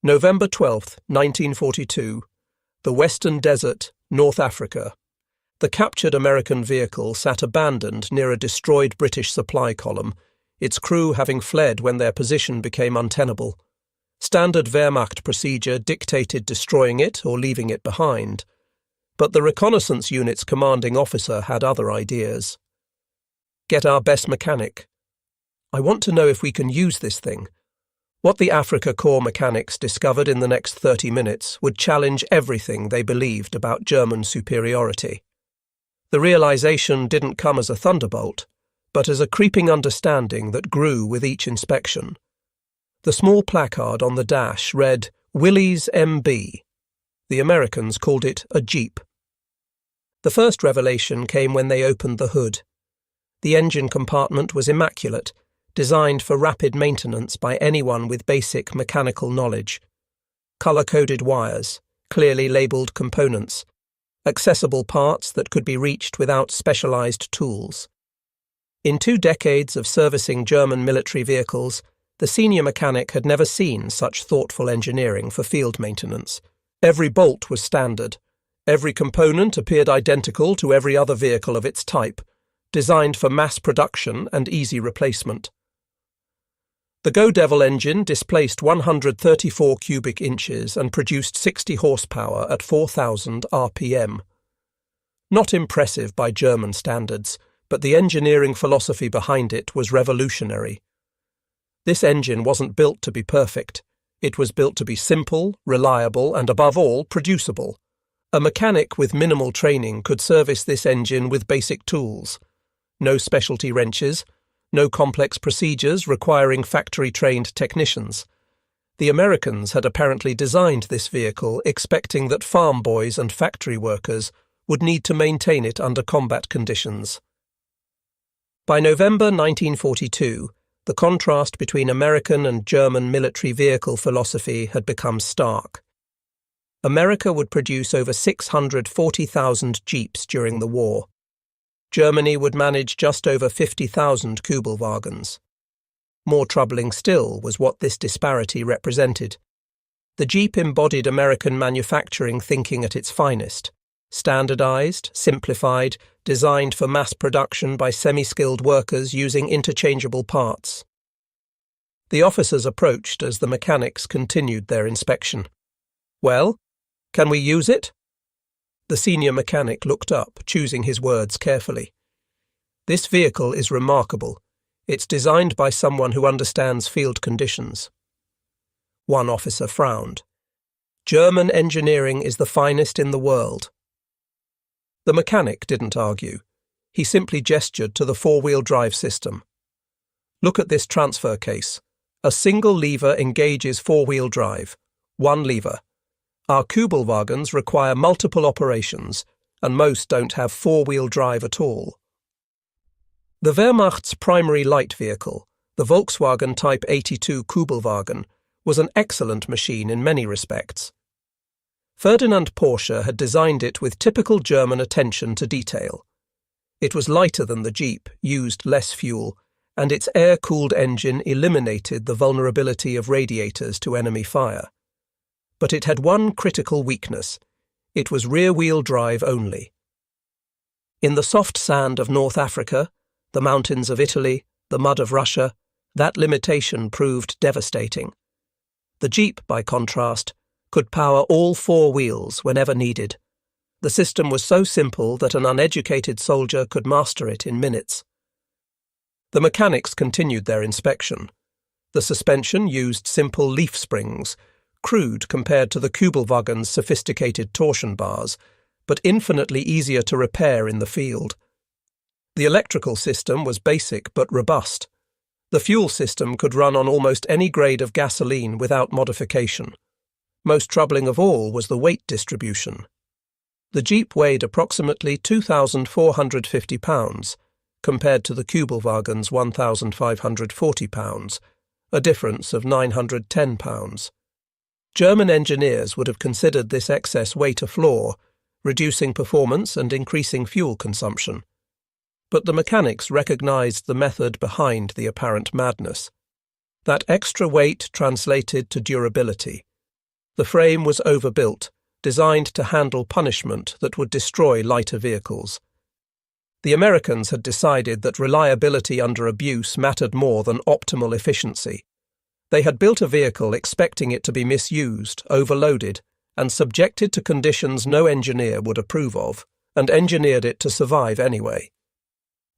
November 12, 1942. The Western Desert, North Africa. The captured American vehicle sat abandoned near a destroyed British supply column, its crew having fled when their position became untenable. Standard Wehrmacht procedure dictated destroying it or leaving it behind. But the reconnaissance unit's commanding officer had other ideas. Get our best mechanic. I want to know if we can use this thing. What the Afrika Korps mechanics discovered in the next 30 minutes would challenge everything they believed about German superiority. The realization didn't come as a thunderbolt, but as a creeping understanding that grew with each inspection. The small placard on the dash read, Willys MB. The Americans called it a Jeep. The first revelation came when they opened the hood. The engine compartment was immaculate, designed for rapid maintenance by anyone with basic mechanical knowledge. Colour-coded wires, clearly labelled components, accessible parts that could be reached without specialised tools. In 2 decades of servicing German military vehicles, the senior mechanic had never seen such thoughtful engineering for field maintenance. Every bolt was standard. Every component appeared identical to every other vehicle of its type, designed for mass production and easy replacement. The Go Devil engine displaced 134 cubic inches and produced 60 horsepower at 4,000 RPM. Not impressive by German standards, but the engineering philosophy behind it was revolutionary. This engine wasn't built to be perfect. It was built to be simple, reliable, and above all, producible. A mechanic with minimal training could service this engine with basic tools. No specialty wrenches, no complex procedures requiring factory-trained technicians. The Americans had apparently designed this vehicle expecting that farm boys and factory workers would need to maintain it under combat conditions. By November 1942, the contrast between American and German military vehicle philosophy had become stark. America would produce over 640,000 Jeeps during the war. Germany would manage just over 50,000 Kübelwagens. More troubling still was what this disparity represented. The Jeep embodied American manufacturing thinking at its finest. Standardized, simplified, designed for mass production by semi-skilled workers using interchangeable parts. The officers approached as the mechanics continued their inspection. Well, can we use it? The senior mechanic looked up, choosing his words carefully. This vehicle is remarkable. It's designed by someone who understands field conditions. One officer frowned. German engineering is the finest in the world. The mechanic didn't argue. He simply gestured to the 4-wheel drive system. Look at this transfer case. A single lever engages 4-wheel drive. One lever. Our Kübelwagens require multiple operations, and most don't have 4-wheel drive at all. The Wehrmacht's primary light vehicle, the Volkswagen Type 82 Kübelwagen, was an excellent machine in many respects. Ferdinand Porsche had designed it with typical German attention to detail. It was lighter than the Jeep, used less fuel, and its air-cooled engine eliminated the vulnerability of radiators to enemy fire. But it had one critical weakness. It was rear-wheel drive only. In the soft sand of North Africa, the mountains of Italy, the mud of Russia, that limitation proved devastating. The Jeep, by contrast, could power all 4 wheels whenever needed. The system was so simple that an uneducated soldier could master it in minutes. The mechanics continued their inspection. The suspension used simple leaf springs, crude compared to the Kübelwagen's sophisticated torsion bars, but infinitely easier to repair in the field. The electrical system was basic but robust. The fuel system could run on almost any grade of gasoline without modification. Most troubling of all was the weight distribution. The Jeep weighed approximately 2,450 pounds, compared to the Kübelwagen's 1,540 pounds, a difference of 910 pounds. German engineers would have considered this excess weight a flaw, reducing performance and increasing fuel consumption. But the mechanics recognized the method behind the apparent madness. That extra weight translated to durability. The frame was overbuilt, designed to handle punishment that would destroy lighter vehicles. The Americans had decided that reliability under abuse mattered more than optimal efficiency. They had built a vehicle expecting it to be misused, overloaded, and subjected to conditions no engineer would approve of, and engineered it to survive anyway.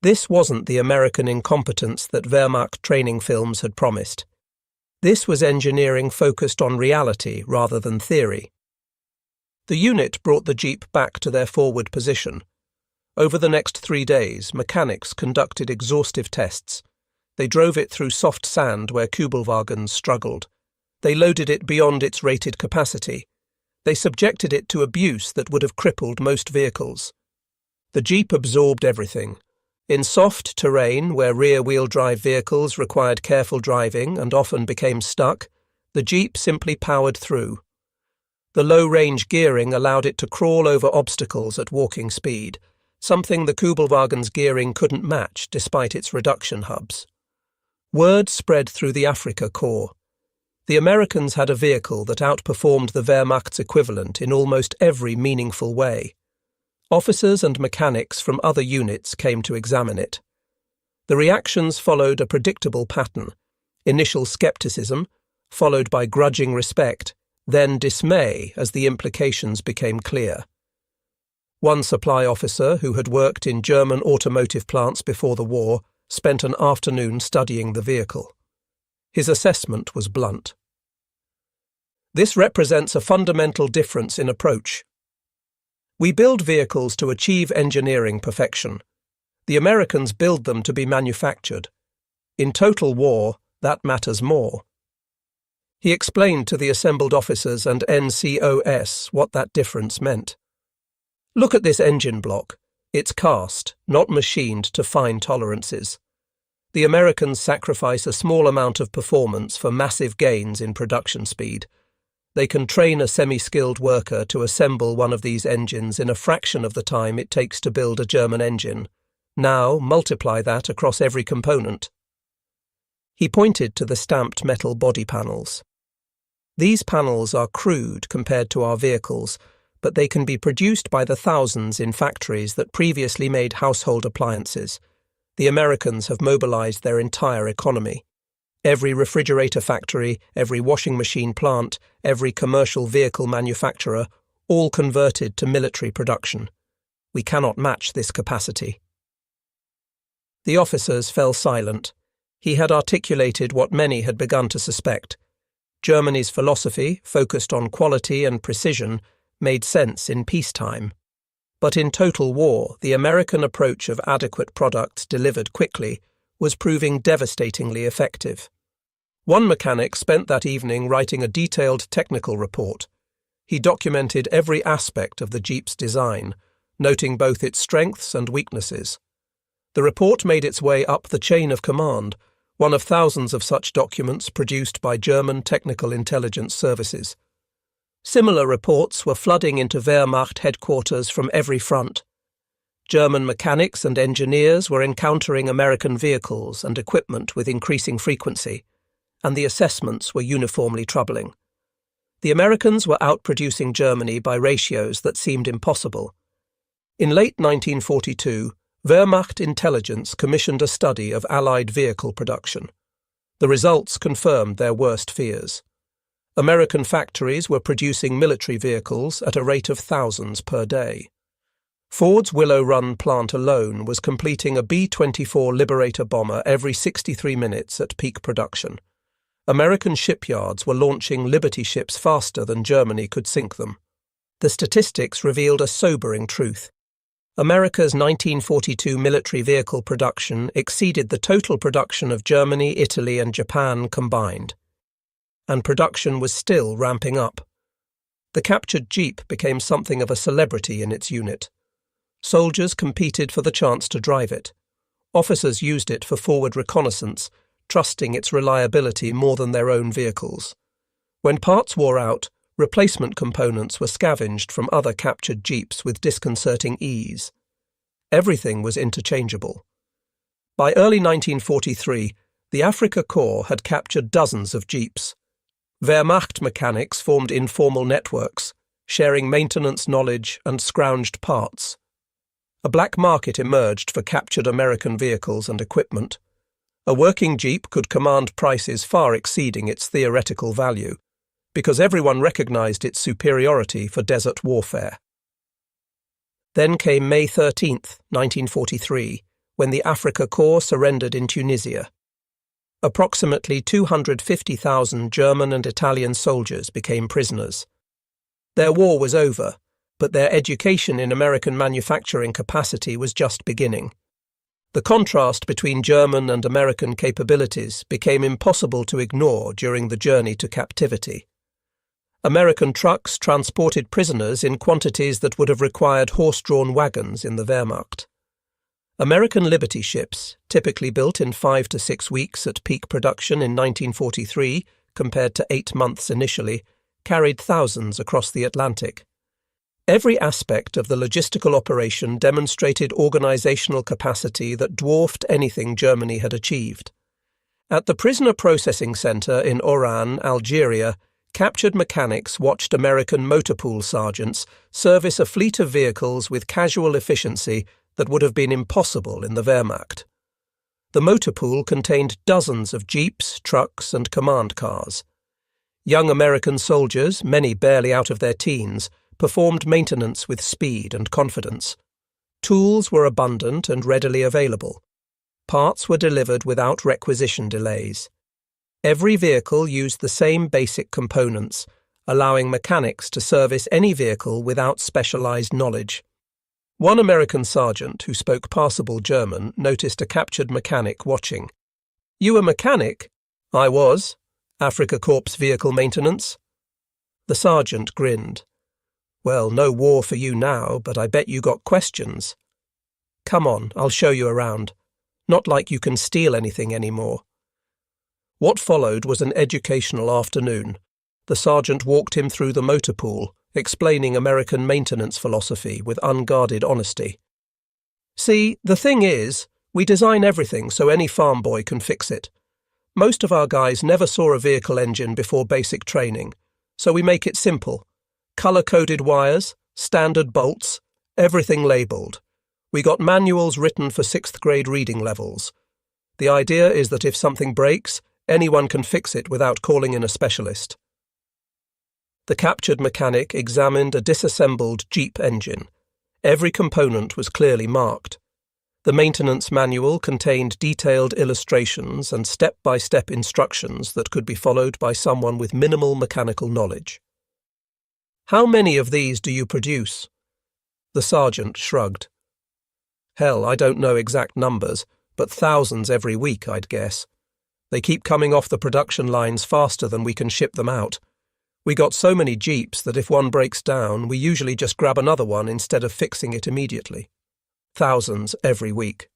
This wasn't the American incompetence that Wehrmacht training films had promised. This was engineering focused on reality rather than theory. The unit brought the Jeep back to their forward position. Over the next 3 days, mechanics conducted exhaustive tests. They drove it through soft sand where Kübelwagens struggled. They loaded it beyond its rated capacity. They subjected it to abuse that would have crippled most vehicles. The Jeep absorbed everything. In soft terrain where rear-wheel drive vehicles required careful driving and often became stuck, the Jeep simply powered through. The low-range gearing allowed it to crawl over obstacles at walking speed, something the Kübelwagens' gearing couldn't match despite its reduction hubs. Word spread through the Afrika Korps. The Americans had a vehicle that outperformed the Wehrmacht's equivalent in almost every meaningful way. Officers and mechanics from other units came to examine it. The reactions followed a predictable pattern: initial skepticism, followed by grudging respect, then dismay as the implications became clear. One supply officer, who had worked in German automotive plants before the war, spent an afternoon studying the vehicle. His assessment was blunt. This represents a fundamental difference in approach. We build vehicles to achieve engineering perfection. The Americans build them to be manufactured. In total war, that matters more. He explained to the assembled officers and NCOS what that difference meant. Look at this engine block. It's cast, not machined to fine tolerances. The Americans sacrifice a small amount of performance for massive gains in production speed. They can train a semi-skilled worker to assemble one of these engines in a fraction of the time it takes to build a German engine. Now multiply that across every component. He pointed to the stamped metal body panels. These panels are crude compared to our vehicles, but they can be produced by the thousands in factories that previously made household appliances. The Americans have mobilized their entire economy. Every refrigerator factory, every washing machine plant, every commercial vehicle manufacturer, all converted to military production. We cannot match this capacity. The officers fell silent. He had articulated what many had begun to suspect. Germany's philosophy, focused on quality and precision, made sense in peacetime. But in total war, the American approach of adequate products delivered quickly was proving devastatingly effective. One mechanic spent that evening writing a detailed technical report. He documented every aspect of the Jeep's design, noting both its strengths and weaknesses. The report made its way up the chain of command, one of thousands of such documents produced by German technical intelligence services. Similar reports were flooding into Wehrmacht headquarters from every front. German mechanics and engineers were encountering American vehicles and equipment with increasing frequency, and the assessments were uniformly troubling. The Americans were outproducing Germany by ratios that seemed impossible. In late 1942, Wehrmacht intelligence commissioned a study of Allied vehicle production. The results confirmed their worst fears. American factories were producing military vehicles at a rate of thousands per day. Ford's Willow Run plant alone was completing a B-24 Liberator bomber every 63 minutes at peak production. American shipyards were launching Liberty ships faster than Germany could sink them. The statistics revealed a sobering truth. America's 1942 military vehicle production exceeded the total production of Germany, Italy, and Japan combined. And production was still ramping up. The captured Jeep became something of a celebrity in its unit. Soldiers competed for the chance to drive it. Officers used it for forward reconnaissance, trusting its reliability more than their own vehicles. When parts wore out, replacement components were scavenged from other captured Jeeps with disconcerting ease. Everything was interchangeable. By early 1943, the Afrika Korps had captured dozens of Jeeps. Wehrmacht mechanics formed informal networks, sharing maintenance knowledge and scrounged parts. A black market emerged for captured American vehicles and equipment. A working Jeep could command prices far exceeding its theoretical value, because everyone recognized its superiority for desert warfare. Then came May 13, 1943, when the Afrika Korps surrendered in Tunisia. Approximately 250,000 German and Italian soldiers became prisoners. Their war was over, but their education in American manufacturing capacity was just beginning. The contrast between German and American capabilities became impossible to ignore during the journey to captivity. American trucks transported prisoners in quantities that would have required horse-drawn wagons in the Wehrmacht. American Liberty ships, typically built in 5 to 6 weeks at peak production in 1943, compared to 8 months initially, carried thousands across the Atlantic. Every aspect of the logistical operation demonstrated organizational capacity that dwarfed anything Germany had achieved. At the prisoner processing center in Oran, Algeria, captured mechanics watched American motor pool sergeants service a fleet of vehicles with casual efficiency that would have been impossible in the Wehrmacht. The motor pool contained dozens of jeeps, trucks, and command cars. Young American soldiers, many barely out of their teens, performed maintenance with speed and confidence. Tools were abundant and readily available. Parts were delivered without requisition delays. Every vehicle used the same basic components, allowing mechanics to service any vehicle without specialized knowledge. One American sergeant who spoke passable German noticed a captured mechanic watching. "You a mechanic?" "I was. Afrika Korps vehicle maintenance." The sergeant grinned. "Well, no war for you now, but I bet you got questions." "Come on, I'll show you around. Not like you can steal anything anymore." What followed was an educational afternoon. The sergeant walked him through the motor pool, explaining American maintenance philosophy with unguarded honesty. "See, the thing is, we design everything so any farm boy can fix it. Most of our guys never saw a vehicle engine before basic training, so we make it simple. Color-coded wires, standard bolts, everything labeled. We got manuals written for 6th grade reading levels. The idea is that if something breaks, anyone can fix it without calling in a specialist." The captured mechanic examined a disassembled Jeep engine. Every component was clearly marked. The maintenance manual contained detailed illustrations and step-by-step instructions that could be followed by someone with minimal mechanical knowledge. "How many of these do you produce?" The sergeant shrugged. "Hell, I don't know exact numbers, but thousands every week, I'd guess. They keep coming off the production lines faster than we can ship them out. We got so many Jeeps that if one breaks down, we usually just grab another one instead of fixing it immediately. Thousands every week."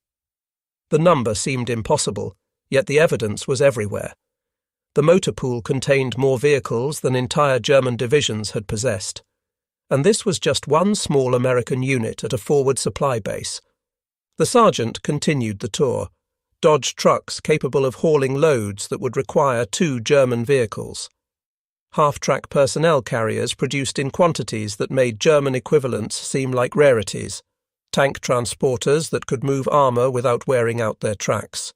The number seemed impossible, yet the evidence was everywhere. The motor pool contained more vehicles than entire German divisions had possessed. And this was just one small American unit at a forward supply base. The sergeant continued the tour. Dodge trucks capable of hauling loads that would require 2 German vehicles. Half-track personnel carriers produced in quantities that made German equivalents seem like rarities. Tank transporters that could move armor without wearing out their tracks.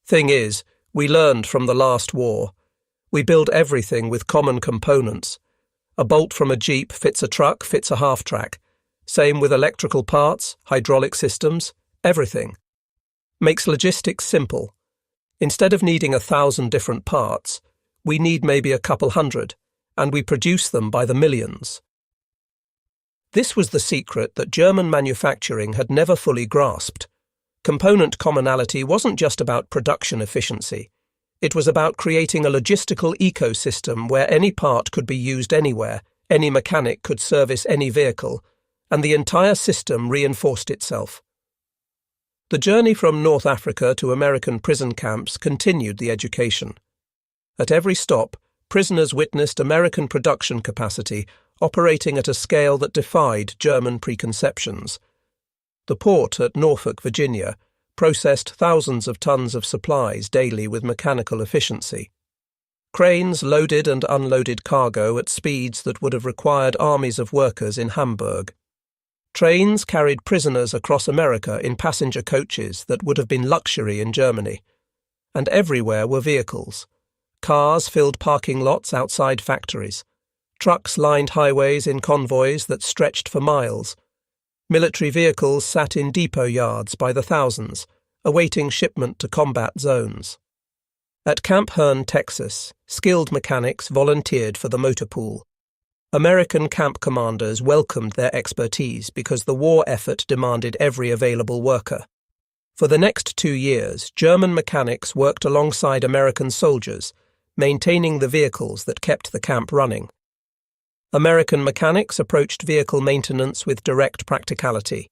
Thing is, we learned from the last war. We build everything with common components. A bolt from a Jeep fits a truck, fits a half-track. Same with electrical parts, hydraulic systems, everything. Makes logistics simple. Instead of needing 1,000 different parts, we need maybe a couple hundred, and we produce them by the millions. This was the secret that German manufacturing had never fully grasped. Component commonality wasn't just about production efficiency. It was about creating a logistical ecosystem where any part could be used anywhere, any mechanic could service any vehicle, and the entire system reinforced itself. The journey from North Africa to American prison camps continued the education. At every stop, prisoners witnessed American production capacity operating at a scale that defied German preconceptions. The port at Norfolk, Virginia, processed thousands of tons of supplies daily with mechanical efficiency. Cranes loaded and unloaded cargo at speeds that would have required armies of workers in Hamburg. Trains carried prisoners across America in passenger coaches that would have been luxury in Germany. And everywhere were vehicles. Cars filled parking lots outside factories. Trucks lined highways in convoys that stretched for miles. Military vehicles sat in depot yards by the thousands, awaiting shipment to combat zones. At Camp Hearne, Texas, skilled mechanics volunteered for the motor pool. American camp commanders welcomed their expertise because the war effort demanded every available worker. For the next 2 years, German mechanics worked alongside American soldiers, maintaining the vehicles that kept the camp running. American mechanics approached vehicle maintenance with direct practicality.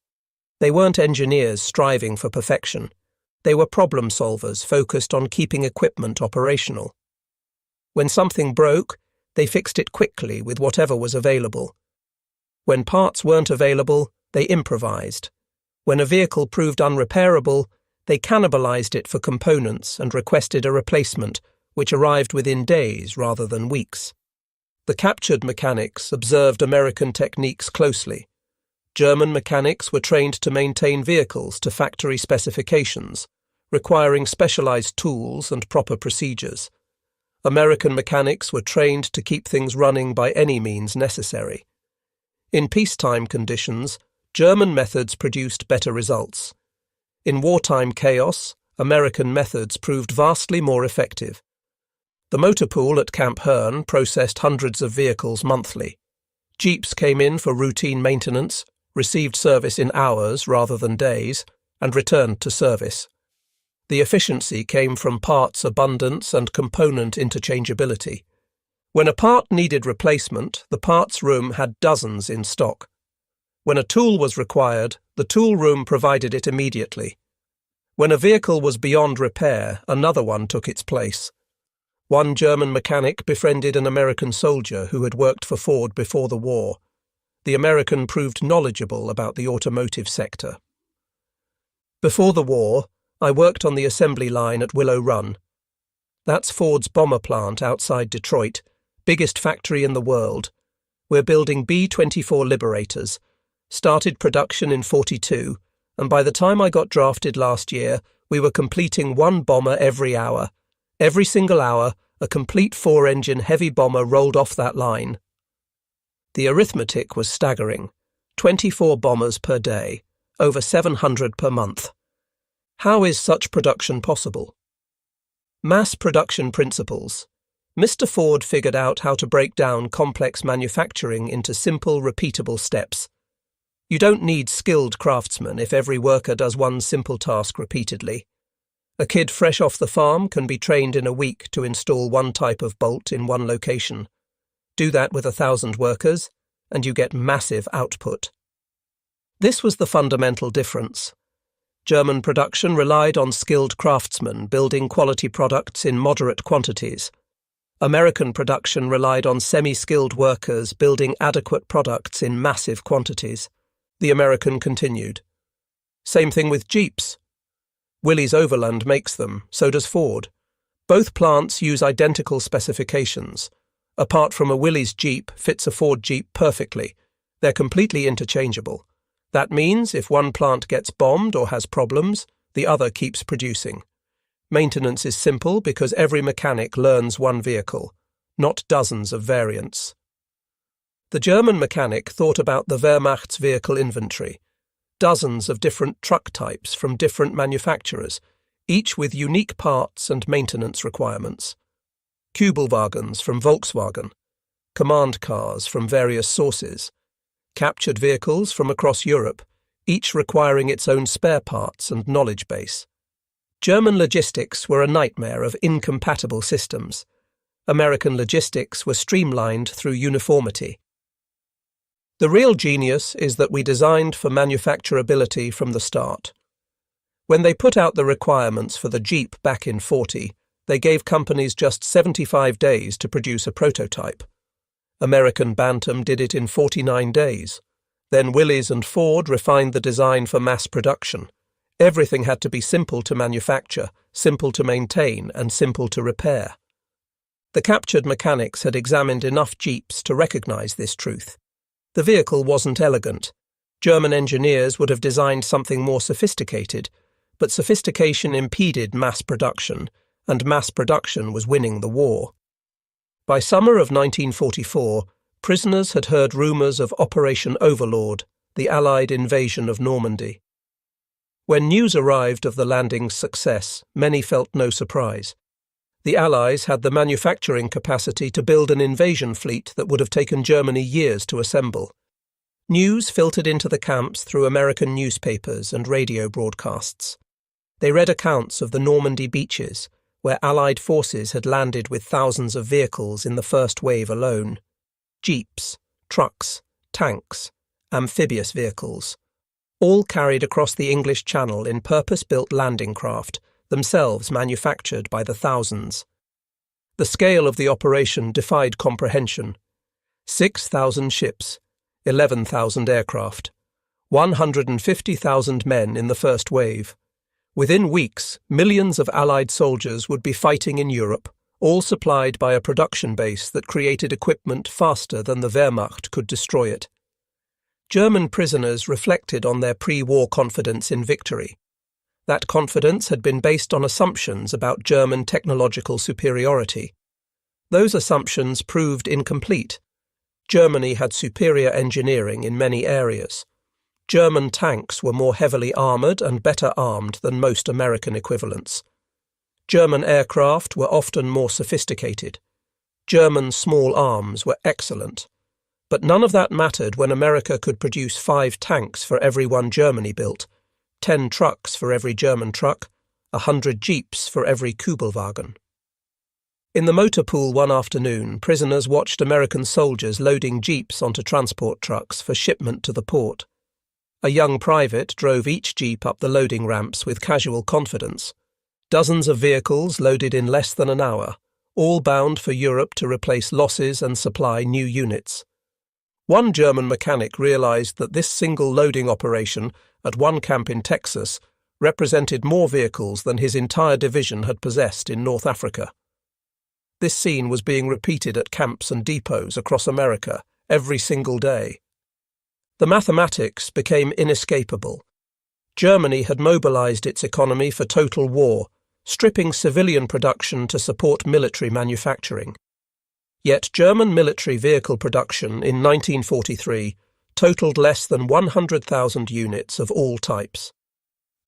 They weren't engineers striving for perfection. They were problem solvers focused on keeping equipment operational. When something broke, they fixed it quickly with whatever was available. When parts weren't available, they improvised. When a vehicle proved unrepairable, they cannibalized it for components and requested a replacement, which arrived within days rather than weeks. The captured mechanics observed American techniques closely. German mechanics were trained to maintain vehicles to factory specifications, requiring specialized tools and proper procedures. American mechanics were trained to keep things running by any means necessary. In peacetime conditions, German methods produced better results. In wartime chaos, American methods proved vastly more effective. The motor pool at Camp Hearne processed hundreds of vehicles monthly. Jeeps came in for routine maintenance, received service in hours rather than days, and returned to service. The efficiency came from parts abundance and component interchangeability. When a part needed replacement, the parts room had dozens in stock. When a tool was required, the tool room provided it immediately. When a vehicle was beyond repair, another one took its place. One German mechanic befriended an American soldier who had worked for Ford before the war. The American proved knowledgeable about the automotive sector. Before the war, I worked on the assembly line at Willow Run. That's Ford's bomber plant outside Detroit, biggest factory in the world. We're building B-24 Liberators. Started production in '42, and by the time I got drafted last year, we were completing one bomber every hour. Every single hour, a complete 4-engine heavy bomber rolled off that line. The arithmetic was staggering. 24 bombers per day, over 700 per month. How is such production possible? Mass production principles. Mr. Ford figured out how to break down complex manufacturing into simple, repeatable steps. You don't need skilled craftsmen if every worker does one simple task repeatedly. A kid fresh off the farm can be trained in a week to install one type of bolt in one location. Do that with 1,000 workers, and you get massive output. This was the fundamental difference. German production relied on skilled craftsmen building quality products in moderate quantities. American production relied on semi-skilled workers building adequate products in massive quantities. The American continued. Same thing with Jeeps. Willys Overland makes them, so does Ford. Both plants use identical specifications. Apart from a Willys Jeep fits a Ford Jeep perfectly. They're completely interchangeable. That means if one plant gets bombed or has problems, the other keeps producing. Maintenance is simple because every mechanic learns one vehicle, not dozens of variants. The German mechanic thought about the Wehrmacht's vehicle inventory. Dozens of different truck types from different manufacturers, each with unique parts and maintenance requirements. Kübelwagens from Volkswagen, command cars from various sources, captured vehicles from across Europe, each requiring its own spare parts and knowledge base. German logistics were a nightmare of incompatible systems. American logistics were streamlined through uniformity. The real genius is that we designed for manufacturability from the start. When they put out the requirements for the Jeep back in '40, they gave companies just 75 days to produce a prototype. American Bantam did it in 49 days. Then Willys and Ford refined the design for mass production. Everything had to be simple to manufacture, simple to maintain, and simple to repair. The captured mechanics had examined enough jeeps to recognize this truth. The vehicle wasn't elegant. German engineers would have designed something more sophisticated, but sophistication impeded mass production, and mass production was winning the war. By summer of 1944, prisoners had heard rumours of Operation Overlord, the Allied invasion of Normandy. When news arrived of the landing's success, many felt no surprise. The Allies had the manufacturing capacity to build an invasion fleet that would have taken Germany years to assemble. News filtered into the camps through American newspapers and radio broadcasts. They read accounts of the Normandy beaches, where Allied forces had landed with thousands of vehicles in the first wave alone. Jeeps, trucks, tanks, amphibious vehicles, all carried across the English Channel in purpose-built landing craft, themselves manufactured by the thousands. The scale of the operation defied comprehension. 6,000 ships, 11,000 aircraft, 150,000 men in the first wave. Within weeks, millions of Allied soldiers would be fighting in Europe, all supplied by a production base that created equipment faster than the Wehrmacht could destroy it. German prisoners reflected on their pre-war confidence in victory. That confidence had been based on assumptions about German technological superiority. Those assumptions proved incomplete. Germany had superior engineering in many areas. German tanks were more heavily armoured and better armed than most American equivalents. German aircraft were often more sophisticated. German small arms were excellent. But none of that mattered when America could produce 5 tanks for every one Germany built, 10 trucks for every German truck, 100 jeeps for every Kübelwagen. In the motor pool one afternoon, prisoners watched American soldiers loading jeeps onto transport trucks for shipment to the port. A young private drove each jeep up the loading ramps with casual confidence. Dozens of vehicles loaded in less than an hour, all bound for Europe to replace losses and supply new units. One German mechanic realized that this single loading operation at one camp in Texas represented more vehicles than his entire division had possessed in North Africa. This scene was being repeated at camps and depots across America every single day. The mathematics became inescapable. Germany had mobilized its economy for total war, stripping civilian production to support military manufacturing. Yet German military vehicle production in 1943 totaled less than 100,000 units of all types.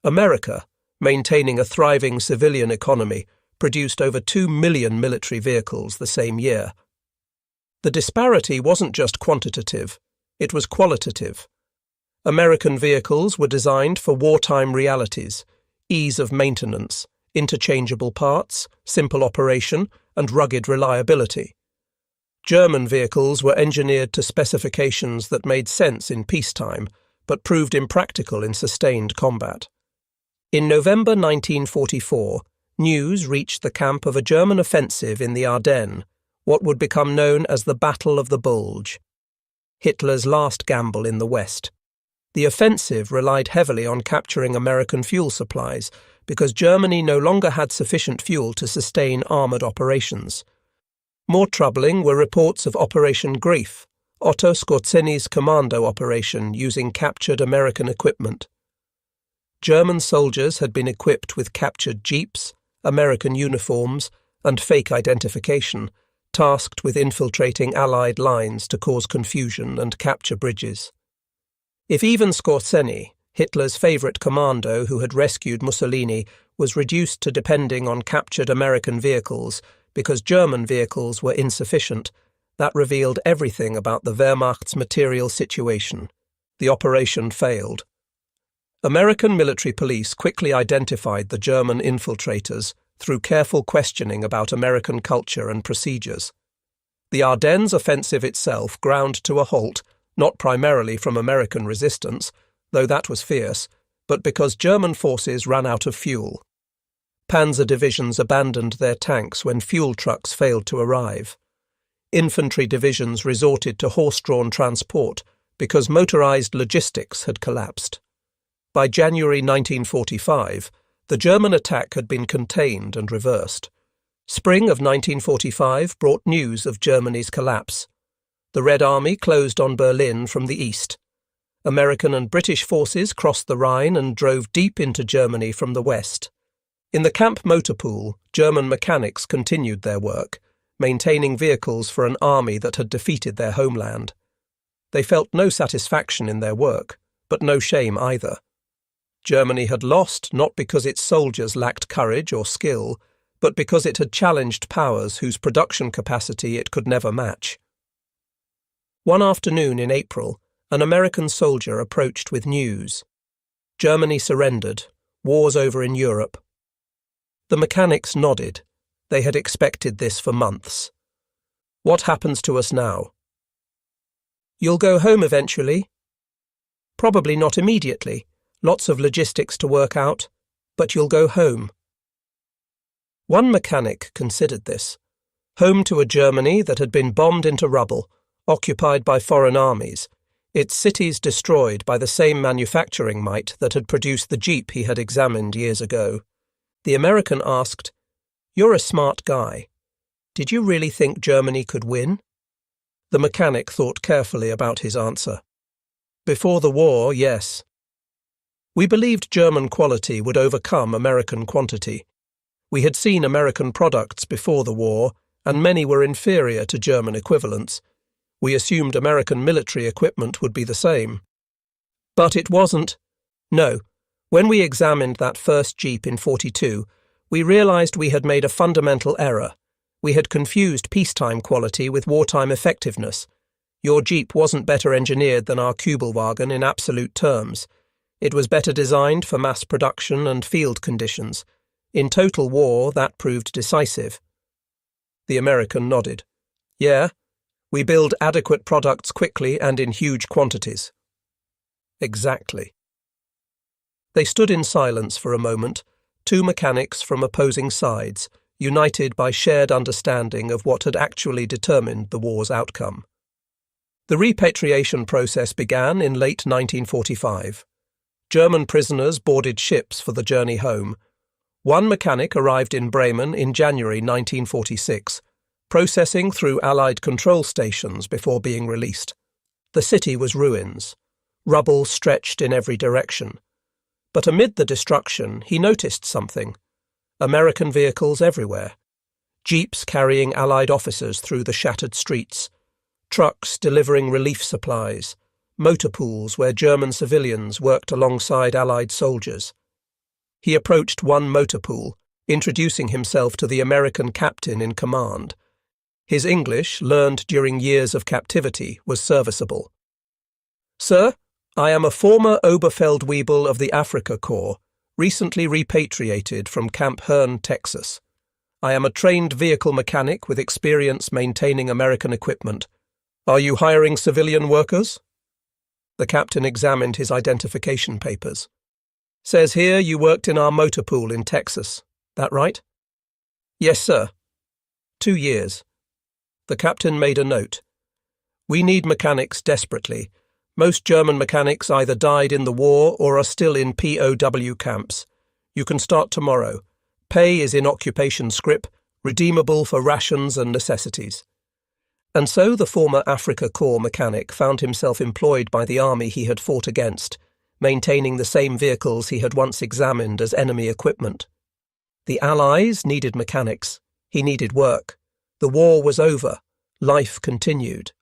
America, maintaining a thriving civilian economy, produced over 2 million military vehicles the same year. The disparity wasn't just quantitative, it was qualitative. American vehicles were designed for wartime realities, ease of maintenance, interchangeable parts, simple operation, and rugged reliability. German vehicles were engineered to specifications that made sense in peacetime, but proved impractical in sustained combat. In November 1944, news reached the camp of a German offensive in the Ardennes, what would become known as the Battle of the Bulge, Hitler's last gamble in the West. The offensive relied heavily on capturing American fuel supplies because Germany no longer had sufficient fuel to sustain armoured operations. More troubling were reports of Operation Grief, Otto Skorzeny's commando operation using captured American equipment. German soldiers had been equipped with captured jeeps, American uniforms, and fake identification, tasked with infiltrating Allied lines to cause confusion and capture bridges. If even Skorzeny, Hitler's favourite commando who had rescued Mussolini, was reduced to depending on captured American vehicles because German vehicles were insufficient, that revealed everything about the Wehrmacht's material situation. The operation failed. American military police quickly identified the German infiltrators through careful questioning about American culture and procedures. The Ardennes offensive itself ground to a halt, not primarily from American resistance, though that was fierce, but because German forces ran out of fuel. Panzer divisions abandoned their tanks when fuel trucks failed to arrive. Infantry divisions resorted to horse-drawn transport because motorized logistics had collapsed. By January 1945, the German attack had been contained and reversed. Spring of 1945 brought news of Germany's collapse. The Red Army closed on Berlin from the east. American and British forces crossed the Rhine and drove deep into Germany from the west. In the camp motor pool, German mechanics continued their work, maintaining vehicles for an army that had defeated their homeland. They felt no satisfaction in their work, but no shame either. Germany had lost not because its soldiers lacked courage or skill, but because it had challenged powers whose production capacity it could never match. One afternoon in April, an American soldier approached with news. Germany surrendered. War's over in Europe. The mechanics nodded. They had expected this for months. What happens to us now? You'll go home eventually. Probably not immediately. Lots of logistics to work out. But you'll go home. One mechanic considered this. Home to a Germany that had been bombed into rubble, occupied by foreign armies, its cities destroyed by the same manufacturing might that had produced the Jeep he had examined years ago. The American asked, "You're a smart guy. Did you really think Germany could win?" The mechanic thought carefully about his answer. Before the war, yes. We believed German quality would overcome American quantity. We had seen American products before the war, and many were inferior to German equivalents. We assumed American military equipment would be the same. But it wasn't. No. When we examined that first Jeep in 42, we realized we had made a fundamental error. We had confused peacetime quality with wartime effectiveness. Your Jeep wasn't better engineered than our Kübelwagen in absolute terms. It was better designed for mass production and field conditions. In total war, that proved decisive. The American nodded. Yeah, we build adequate products quickly and in huge quantities. Exactly. They stood in silence for a moment, two mechanics from opposing sides, united by shared understanding of what had actually determined the war's outcome. The repatriation process began in late 1945. German prisoners boarded ships for the journey home. One mechanic arrived in Bremen in January 1946, processing through Allied control stations before being released. The city was ruins. Rubble stretched in every direction. But amid the destruction, he noticed something. American vehicles everywhere. Jeeps carrying Allied officers through the shattered streets. Trucks delivering relief supplies. Motor pools where German civilians worked alongside Allied soldiers. He approached one motor pool, introducing himself to the American captain in command. His English, learned during years of captivity, was serviceable. "Sir, I am a former Oberfeldwebel of the Afrika Korps, recently repatriated from Camp Hearne, Texas. I am a trained vehicle mechanic with experience maintaining American equipment. Are you hiring civilian workers?" The captain examined his identification papers. "Says here you worked in our motor pool in Texas. That right?" "Yes, sir." 2 years. The captain made a note. "We need mechanics desperately. Most German mechanics either died in the war or are still in POW camps. You can start tomorrow. Pay is in occupation scrip, redeemable for rations and necessities." And so the former Afrika Korps mechanic found himself employed by the army he had fought against, maintaining the same vehicles he had once examined as enemy equipment. The Allies needed mechanics. He needed work. The war was over. Life continued.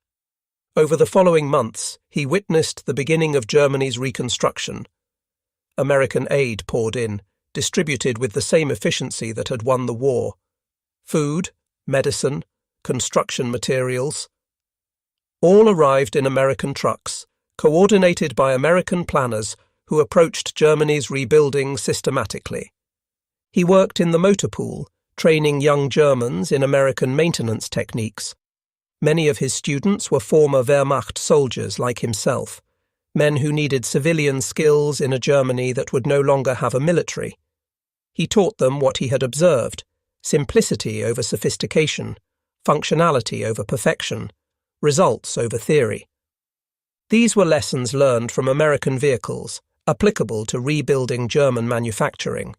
Over the following months, he witnessed the beginning of Germany's reconstruction. American aid poured in, distributed with the same efficiency that had won the war. Food, medicine, construction materials. All arrived in American trucks, coordinated by American planners who approached Germany's rebuilding systematically. He worked in the motor pool, training young Germans in American maintenance techniques. Many of his students were former Wehrmacht soldiers like himself, men who needed civilian skills in a Germany that would no longer have a military. He taught them what he had observed: simplicity over sophistication, functionality over perfection, results over theory. These were lessons learned from American vehicles, applicable to rebuilding German manufacturing.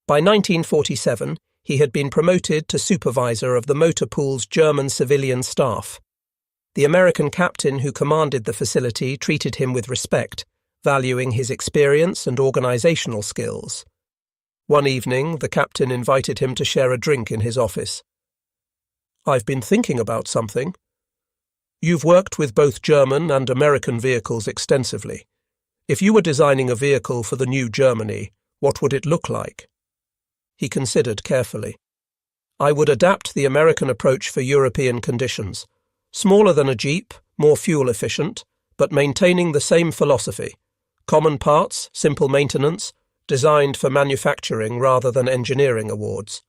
By 1947, he had been promoted to supervisor of the motor pool's German civilian staff. The American captain who commanded the facility treated him with respect, valuing his experience and organizational skills. One evening, the captain invited him to share a drink in his office. "I've been thinking about something. You've worked with both German and American vehicles extensively. If you were designing a vehicle for the new Germany, what would it look like?" He considered carefully. "I would adapt the American approach for European conditions. Smaller than a Jeep, more fuel efficient, but maintaining the same philosophy. Common parts, simple maintenance, designed for manufacturing rather than engineering awards.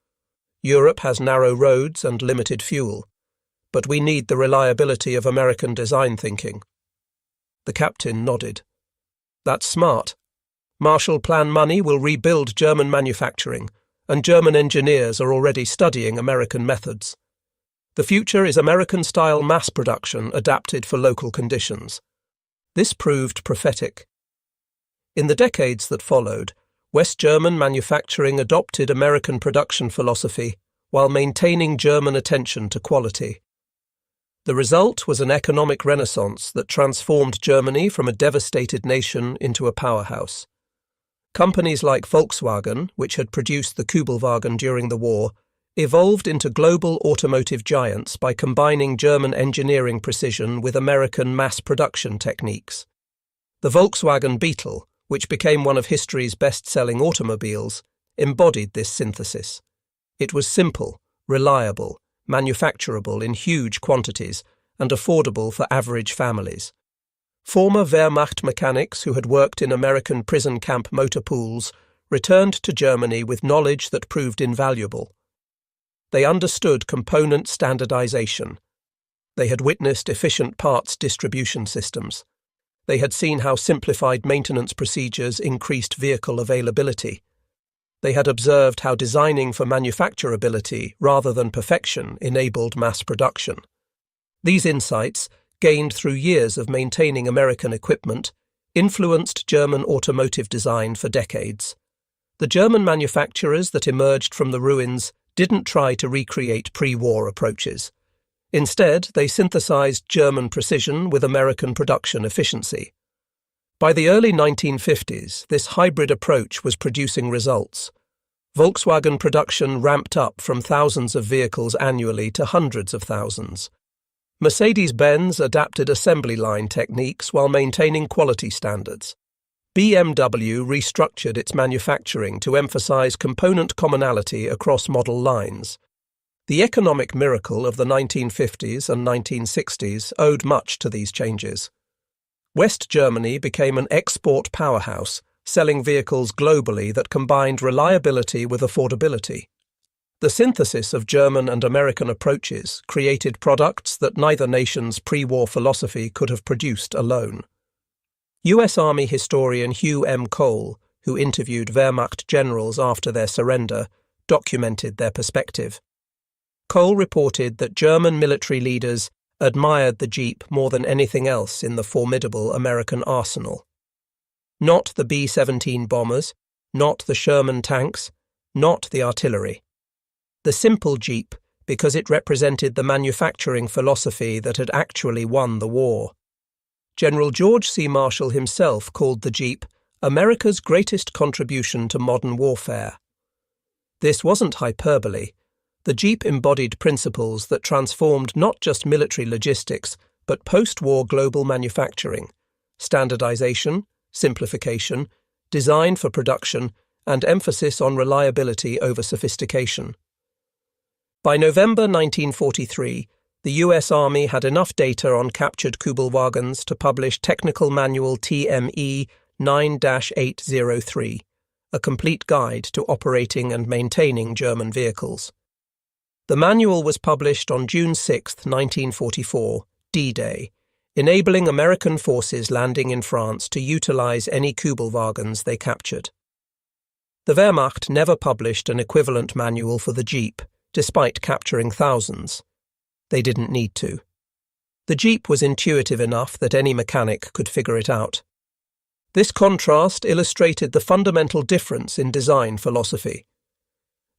Europe has narrow roads and limited fuel, but we need the reliability of American design thinking." The captain nodded. "That's smart. Marshall Plan money will rebuild German manufacturing, and German engineers are already studying American methods. The future is American-style mass production adapted for local conditions." This proved prophetic. In the decades that followed, West German manufacturing adopted American production philosophy while maintaining German attention to quality. The result was an economic renaissance that transformed Germany from a devastated nation into a powerhouse. Companies like Volkswagen, which had produced the Kübelwagen during the war, evolved into global automotive giants by combining German engineering precision with American mass production techniques. The Volkswagen Beetle, which became one of history's best-selling automobiles, embodied this synthesis. It was simple, reliable, manufacturable in huge quantities, and affordable for average families. Former Wehrmacht mechanics who had worked in American prison camp motor pools returned to Germany with knowledge that proved invaluable. They understood component standardization. They had witnessed efficient parts distribution systems. They had seen how simplified maintenance procedures increased vehicle availability. They had observed how designing for manufacturability rather than perfection enabled mass production. These insights, gained through years of maintaining American equipment, influenced German automotive design for decades. The German manufacturers that emerged from the ruins didn't try to recreate pre-war approaches. Instead, they synthesized German precision with American production efficiency. By the early 1950s, this hybrid approach was producing results. Volkswagen production ramped up from thousands of vehicles annually to hundreds of thousands. Mercedes-Benz adapted assembly line techniques while maintaining quality standards. BMW restructured its manufacturing to emphasize component commonality across model lines. The economic miracle of the 1950s and 1960s owed much to these changes. West Germany became an export powerhouse, selling vehicles globally that combined reliability with affordability. The synthesis of German and American approaches created products that neither nation's pre-war philosophy could have produced alone. U.S. Army historian Hugh M. who interviewed Wehrmacht generals after their surrender, documented their perspective. Cole reported that German military leaders admired the Jeep more than anything else in the formidable American arsenal. Not the B-17 bombers, not the Sherman tanks, not the artillery. The simple Jeep, because it represented the manufacturing philosophy that had actually won the war. General George C. Marshall himself called the Jeep America's greatest contribution to modern warfare. This wasn't hyperbole. The Jeep embodied principles that transformed not just military logistics, but post-war global manufacturing, standardization, simplification, design for production, and emphasis on reliability over sophistication. By November 1943, the U.S. Army had enough data on captured Kübelwagens to publish Technical Manual TME 9-803, a complete guide to operating and maintaining German vehicles. The manual was published on June 6, 1944, D-Day, enabling American forces landing in France to utilize any Kübelwagens they captured. The Wehrmacht never published an equivalent manual for the Jeep, despite capturing thousands. They didn't need to. The Jeep was intuitive enough that any mechanic could figure it out. This contrast illustrated the fundamental difference in design philosophy.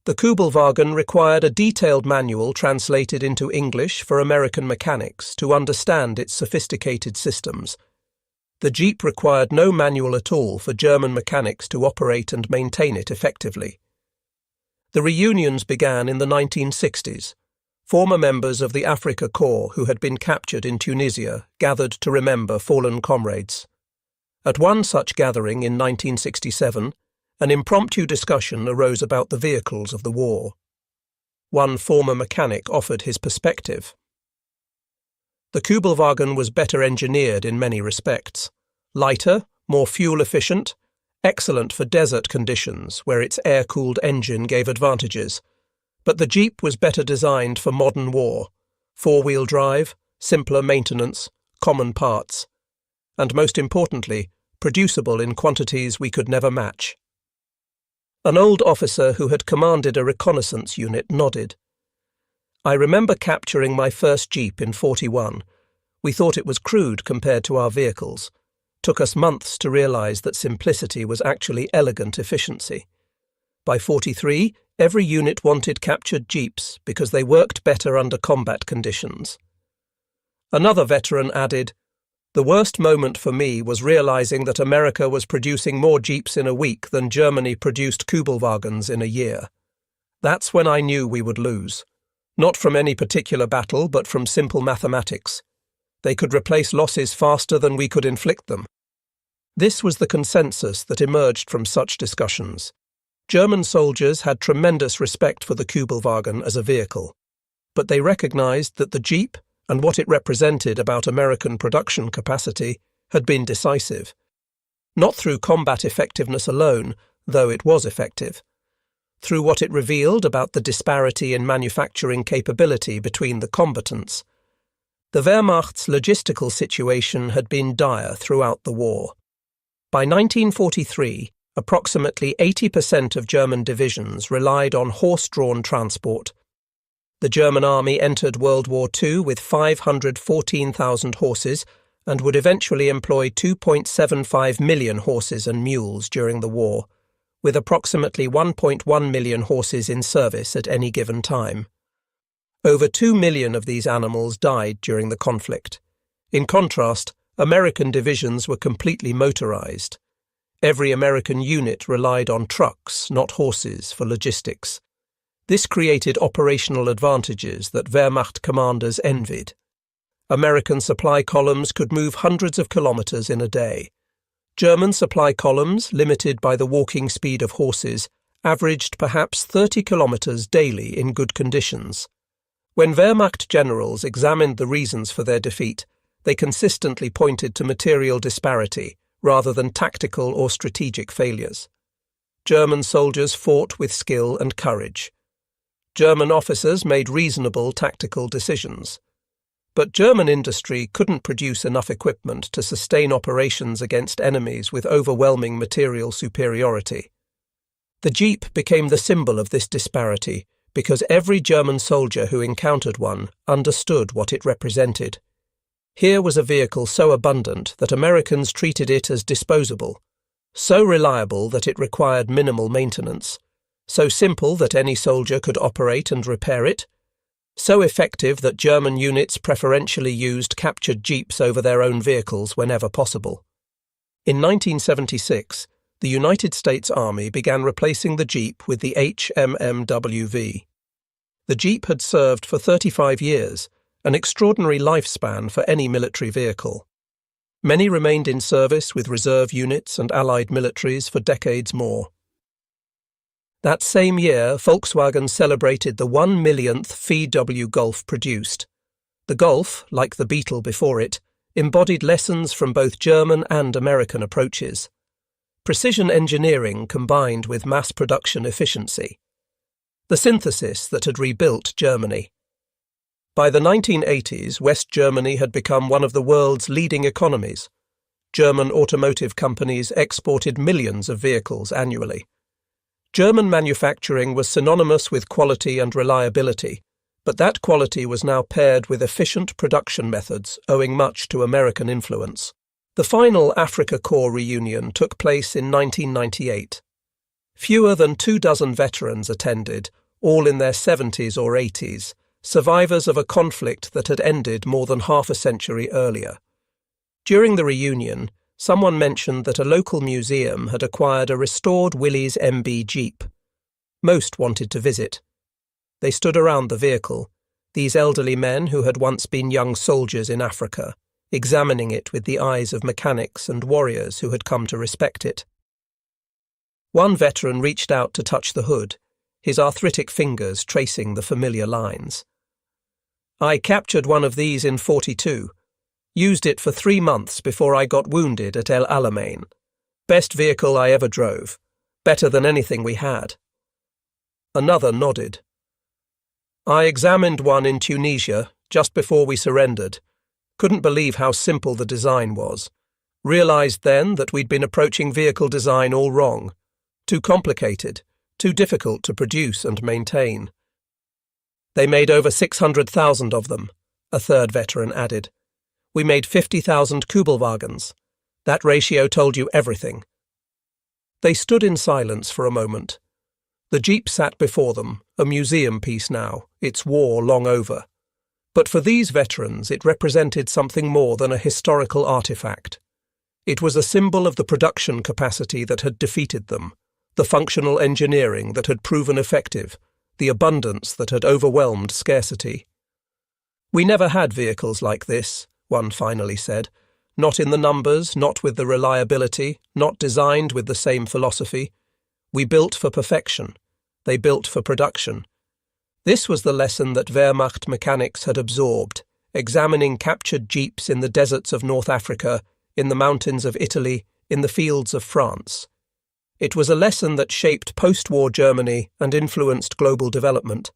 The Kübelwagen required a detailed manual translated into English for American mechanics to understand its sophisticated systems. The Jeep required no manual at all for German mechanics to operate and maintain it effectively. The reunions began in the 1960s. Former members of the Afrika Korps who had been captured in Tunisia gathered to remember fallen comrades. At one such gathering in 1967, an impromptu discussion arose about the vehicles of the war. One former mechanic offered his perspective. The Kübelwagen was better engineered in many respects. Lighter, more fuel-efficient, excellent for desert conditions where its air-cooled engine gave advantages. But the Jeep was better designed for modern war, four-wheel drive, simpler maintenance, common parts, and most importantly, producible in quantities we could never match. An old officer who had commanded a reconnaissance unit nodded. I remember capturing my first Jeep in 41. We thought it was crude compared to our vehicles. Took us months to realize that simplicity was actually elegant efficiency. By 43, every unit wanted captured Jeeps because they worked better under combat conditions. Another veteran added, "The worst moment for me was realizing that America was producing more Jeeps in a week than Germany produced Kübelwagens in a year. That's when I knew we would lose. Not from any particular battle, but from simple mathematics. They could replace losses faster than we could inflict them." This was the consensus that emerged from such discussions. German soldiers had tremendous respect for the Kübelwagen as a vehicle, but they recognized that the Jeep and what it represented about American production capacity had been decisive. Not through combat effectiveness alone, though it was effective. Through what it revealed about the disparity in manufacturing capability between the combatants. The Wehrmacht's logistical situation had been dire throughout the war. By 1943, approximately 80% of German divisions relied on horse-drawn transport. The German army entered World War II with 514,000 horses and would eventually employ 2.75 million horses and mules during the war, with approximately 1.1 million horses in service at any given time. Over 2 million of these animals died during the conflict. In contrast, American divisions were completely motorized. Every American unit relied on trucks, not horses, for logistics. This created operational advantages that Wehrmacht commanders envied. American supply columns could move hundreds of kilometers in a day. German supply columns, limited by the walking speed of horses, averaged perhaps 30 kilometers daily in good conditions. When Wehrmacht generals examined the reasons for their defeat, they consistently pointed to material disparity rather than tactical or strategic failures. German soldiers fought with skill and courage. German officers made reasonable tactical decisions. But German industry couldn't produce enough equipment to sustain operations against enemies with overwhelming material superiority. The Jeep became the symbol of this disparity because every German soldier who encountered one understood what it represented. Here was a vehicle so abundant that Americans treated it as disposable, so reliable that it required minimal maintenance, so simple that any soldier could operate and repair it, so effective that German units preferentially used captured Jeeps over their own vehicles whenever possible. In 1976, the United States Army began replacing the Jeep with the HMMWV. The Jeep had served for 35 years, an extraordinary lifespan for any military vehicle. Many remained in service with reserve units and Allied militaries for decades more. That same year, Volkswagen celebrated the 1 millionth VW Golf produced. The Golf, like the Beetle before it, embodied lessons from both German and American approaches. Precision engineering combined with mass production efficiency. The synthesis that had rebuilt Germany. By the 1980s, West Germany had become one of the world's leading economies. German automotive companies exported millions of vehicles annually. German manufacturing was synonymous with quality and reliability, but that quality was now paired with efficient production methods owing much to American influence. The final Afrika Korps reunion took place in 1998. Fewer than 24 veterans attended, all in their 70s or 80s, survivors of a conflict that had ended more than half a century earlier. During the reunion, someone mentioned that a local museum had acquired a restored Willys MB Jeep. Most wanted to visit. They stood around the vehicle, these elderly men who had once been young soldiers in Africa, examining it with the eyes of mechanics and warriors who had come to respect it. One veteran reached out to touch the hood, his arthritic fingers tracing the familiar lines. "I captured one of these in 42. Used it for 3 months before I got wounded at El Alamein. Best vehicle I ever drove. Better than anything we had." Another nodded. "I examined one in Tunisia just before we surrendered. Couldn't believe how simple the design was. Realized then that we'd been approaching vehicle design all wrong. Too complicated, too difficult to produce and maintain." "They made over 600,000 of them," a third veteran added. "We made 50,000 Kübelwagens. That ratio told you everything." They stood in silence for a moment. The Jeep sat before them, a museum piece now, its war long over. But for these veterans it represented something more than a historical artifact. It was a symbol of the production capacity that had defeated them, the functional engineering that had proven effective, the abundance that had overwhelmed scarcity. "We never had vehicles like this," one finally said. "Not in the numbers, not with the reliability, not designed with the same philosophy. We built for perfection. They built for production." This was the lesson that Wehrmacht mechanics had absorbed, examining captured jeeps in the deserts of North Africa, in the mountains of Italy, in the fields of France. It was a lesson that shaped post-war Germany and influenced global development.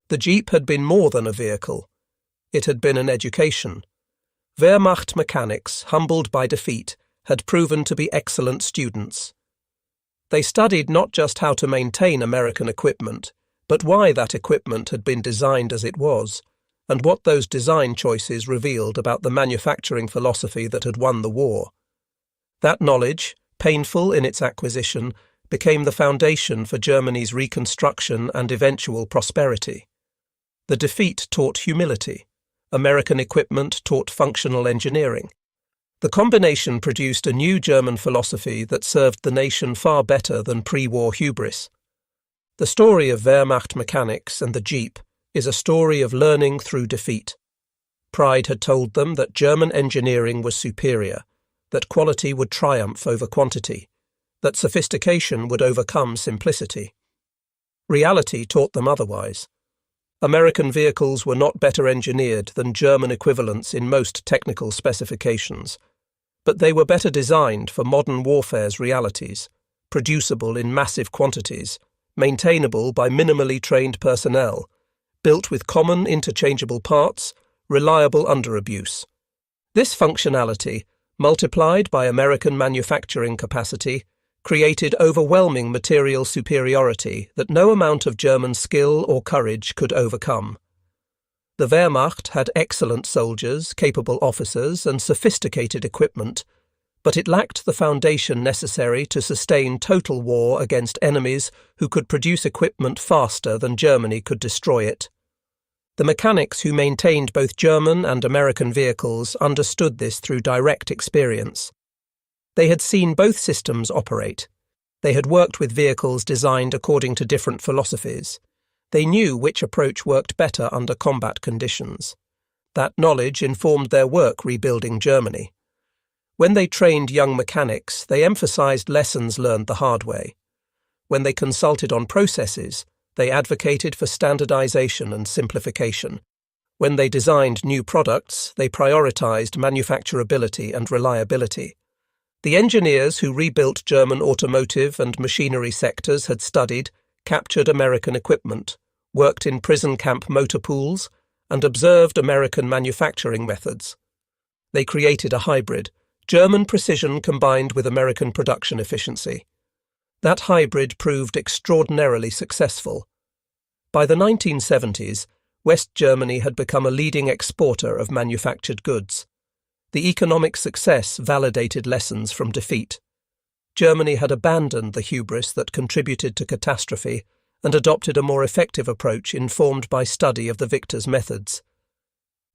The Jeep had been more than a vehicle. It had been an education. Wehrmacht mechanics, humbled by defeat, had proven to be excellent students. They studied not just how to maintain American equipment, but why that equipment had been designed as it was, and what those design choices revealed about the manufacturing philosophy that had won the war. That knowledge, painful in its acquisition, became the foundation for Germany's reconstruction and eventual prosperity. The defeat taught humility. American equipment taught functional engineering. The combination produced a new German philosophy that served the nation far better than pre-war hubris. The story of Wehrmacht mechanics and the Jeep is a story of learning through defeat. Pride had told them that German engineering was superior, that quality would triumph over quantity, that sophistication would overcome simplicity. Reality taught them otherwise. American vehicles were not better engineered than German equivalents in most technical specifications, but they were better designed for modern warfare's realities, producible in massive quantities, maintainable by minimally trained personnel, built with common interchangeable parts, reliable under abuse. This functionality, multiplied by American manufacturing capacity, created overwhelming material superiority that no amount of German skill or courage could overcome. The Wehrmacht had excellent soldiers, capable officers, and sophisticated equipment, but it lacked the foundation necessary to sustain total war against enemies who could produce equipment faster than Germany could destroy it. The mechanics who maintained both German and American vehicles understood this through direct experience. They had seen both systems operate. They had worked with vehicles designed according to different philosophies. They knew which approach worked better under combat conditions. That knowledge informed their work rebuilding Germany. When they trained young mechanics, they emphasized lessons learned the hard way. When they consulted on processes, they advocated for standardization and simplification. When they designed new products, they prioritized manufacturability and reliability. The engineers who rebuilt German automotive and machinery sectors had studied, captured American equipment, worked in prison camp motor pools, and observed American manufacturing methods. They created a hybrid, German precision combined with American production efficiency. That hybrid proved extraordinarily successful. By the 1970s, West Germany had become a leading exporter of manufactured goods. The economic success validated lessons from defeat. Germany had abandoned the hubris that contributed to catastrophe and adopted a more effective approach informed by study of the victor's methods.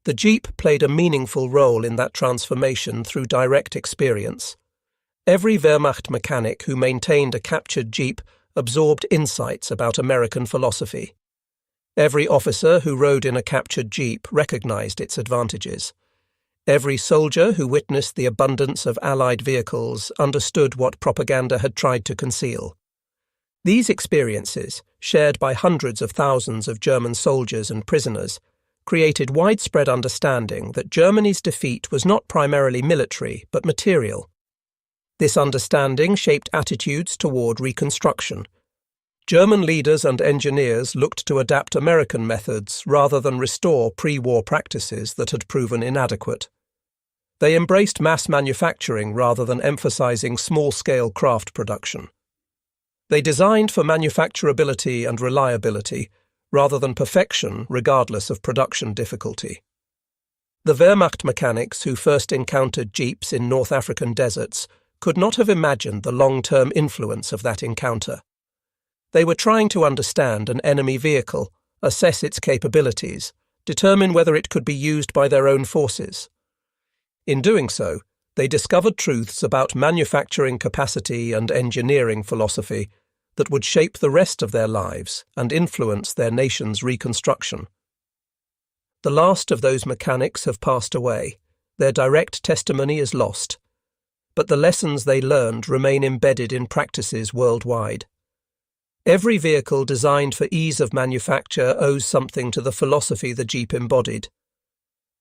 The Jeep played a meaningful role in that transformation through direct experience. Every Wehrmacht mechanic who maintained a captured Jeep absorbed insights about American philosophy. Every officer who rode in a captured Jeep recognized its advantages. Every soldier who witnessed the abundance of Allied vehicles understood what propaganda had tried to conceal. These experiences, shared by hundreds of thousands of German soldiers and prisoners, created widespread understanding that Germany's defeat was not primarily military but material. This understanding shaped attitudes toward reconstruction. German leaders and engineers looked to adapt American methods rather than restore pre-war practices that had proven inadequate. They embraced mass manufacturing rather than emphasizing small-scale craft production. They designed for manufacturability and reliability rather than perfection regardless of production difficulty. The Wehrmacht mechanics who first encountered Jeeps in North African deserts could not have imagined the long-term influence of that encounter. They were trying to understand an enemy vehicle, assess its capabilities, determine whether it could be used by their own forces. In doing so, they discovered truths about manufacturing capacity and engineering philosophy that would shape the rest of their lives and influence their nation's reconstruction. The last of those mechanics have passed away. Their direct testimony is lost, but the lessons they learned remain embedded in practices worldwide. Every vehicle designed for ease of manufacture owes something to the philosophy the Jeep embodied.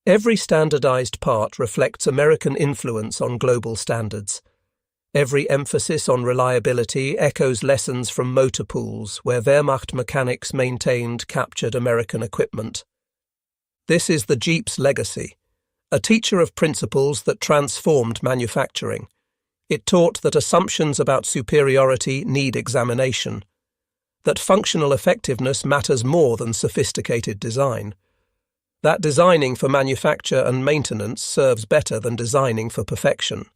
Every standardized part reflects American influence on global standards. Every emphasis on reliability echoes lessons from motor pools where Wehrmacht mechanics maintained captured American equipment. This is the Jeep's legacy, a teacher of principles that transformed manufacturing. It taught that assumptions about superiority need examination, that functional effectiveness matters more than sophisticated design, that designing for manufacture and maintenance serves better than designing for perfection.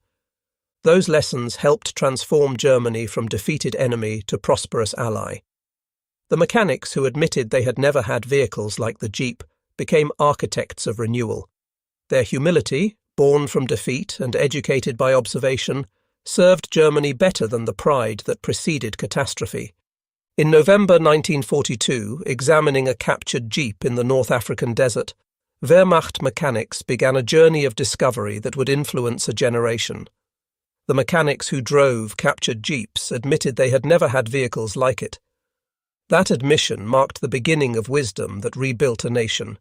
Those lessons helped transform Germany from defeated enemy to prosperous ally. The mechanics who admitted they had never had vehicles like the Jeep became architects of renewal. Their humility, born from defeat and educated by observation, served Germany better than the pride that preceded catastrophe. In November 1942, examining a captured Jeep in the North African desert, Wehrmacht mechanics began a journey of discovery that would influence a generation. The mechanics who drove captured Jeeps admitted they had never had vehicles like it. That admission marked the beginning of wisdom that rebuilt a nation.